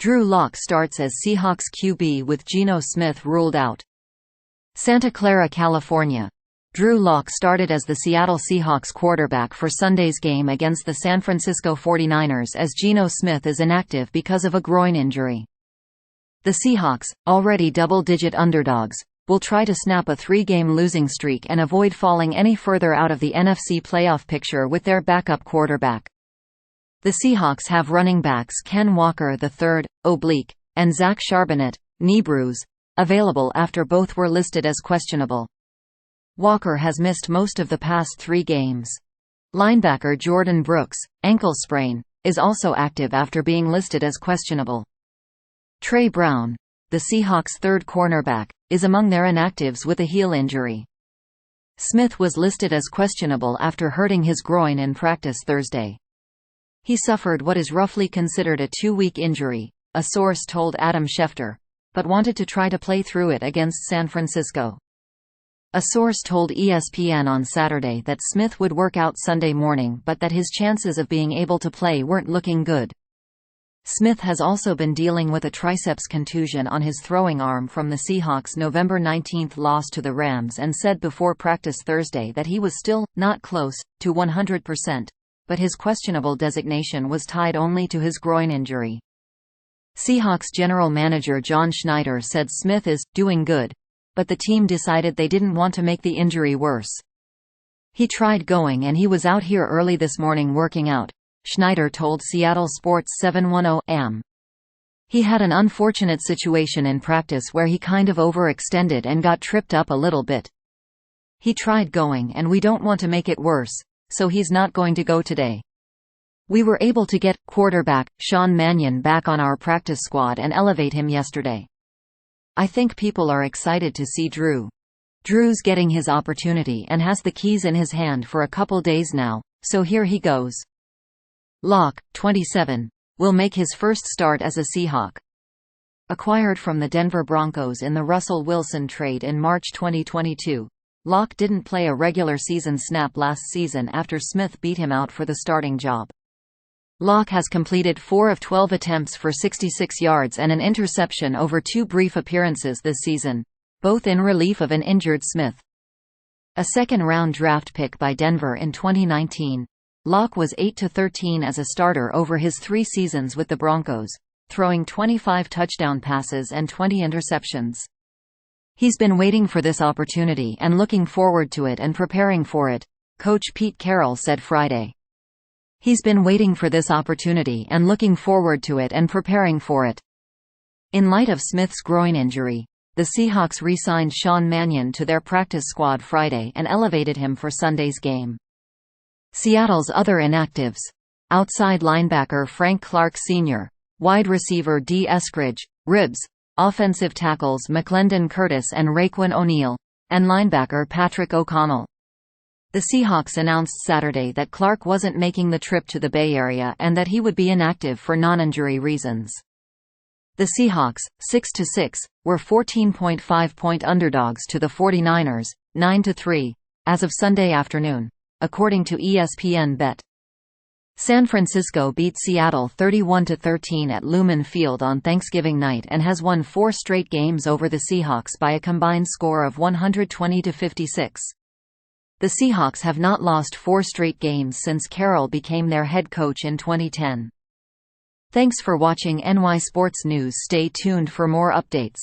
Drew Lock starts as Seahawks QB with Geno Smith ruled out. Santa Clara, California. Drew Lock started as the Seattle Seahawks quarterback for Sunday's game against the San Francisco 49ers as Geno Smith is inactive because of a groin injury. The Seahawks, already double-digit underdogs, will try to snap a 3-game losing streak and avoid falling any further out of the NFC playoff picture with their backup quarterback. The Seahawks have running backs Ken Walker III, oblique, and Zach Charbonnet, knee bruise, available after both were listed as questionable. Walker has missed most of the past 3 games. Linebacker Jordyn Brooks, ankle sprain, is also active after being listed as questionable. Tre Brown, the Seahawks' third cornerback, is among their inactives with a heel injury. Smith was listed as questionable after hurting his groin in practice Thursday. He suffered what is roughly considered a 2-week injury, a source told Adam Schefter, but wanted to try to play through it against San Francisco. A source told ESPN on Saturday that Smith would work out Sunday morning but that his chances of being able to play weren't looking good. Smith has also been dealing with a triceps contusion on his throwing arm from the Seahawks' November 19 loss to the Rams and said before practice Thursday that he was still not close to 100%, but his questionable designation was tied only to his groin injury. Seahawks general manager John Schneider said Smith is doing good, but the team decided they didn't want to make the injury worse. He tried going and he was out here early this morning working out, Schneider told Seattle Sports 710 AM. He had an unfortunate situation in practice where he kind of overextended and got tripped up a little bit. He tried going and we don't want to make it worse, so he's not going to go today. We were able to get quarterback Sean Mannion back on our practice squad and elevate him yesterday. I think people are excited to see Drew. Drew's getting his opportunity and has the keys in his hand for a couple days now, so here he goes. Lock, 27, will make his first start as a Seahawk. Acquired from the Denver Broncos in the Russell Wilson trade in March 2022, Lock didn't play a regular season snap last season after Smith beat him out for the starting job. Lock has completed 4 of 12 attempts for 66 yards and an interception over 2 brief appearances this season, both in relief of an injured Smith. A second-round draft pick by Denver in 2019, Lock was 8-13 as a starter over his 3 seasons with the Broncos, throwing 25 touchdown passes and 20 interceptions. He's been waiting for this opportunity and looking forward to it and preparing for it, Coach Pete Carroll said Friday. He's been waiting for this opportunity and looking forward to it and preparing for it. In light of Smith's groin injury, the Seahawks re-signed Sean Mannion to their practice squad Friday and elevated him for Sunday's game. Seattle's other inactives: outside linebacker Frank Clark Sr., wide receiver D. Eskridge, ribs, offensive tackles McClendon Curtis and Raekwon O'Neal, and linebacker Patrick O'Connell. The Seahawks announced Saturday that Clark wasn't making the trip to the Bay Area and that he would be inactive for non-injury reasons. The Seahawks, 6-6, were 14.5-point underdogs to the 49ers, 9-3, as of Sunday afternoon, according to ESPN Bet. San Francisco beat Seattle 31-13 at Lumen Field on Thanksgiving night and has won 4 straight games over the Seahawks by a combined score of 120-56. The Seahawks have not lost 4 straight games since Carroll became their head coach in 2010. Thanks for watching NY Sports News. Stay tuned for more updates.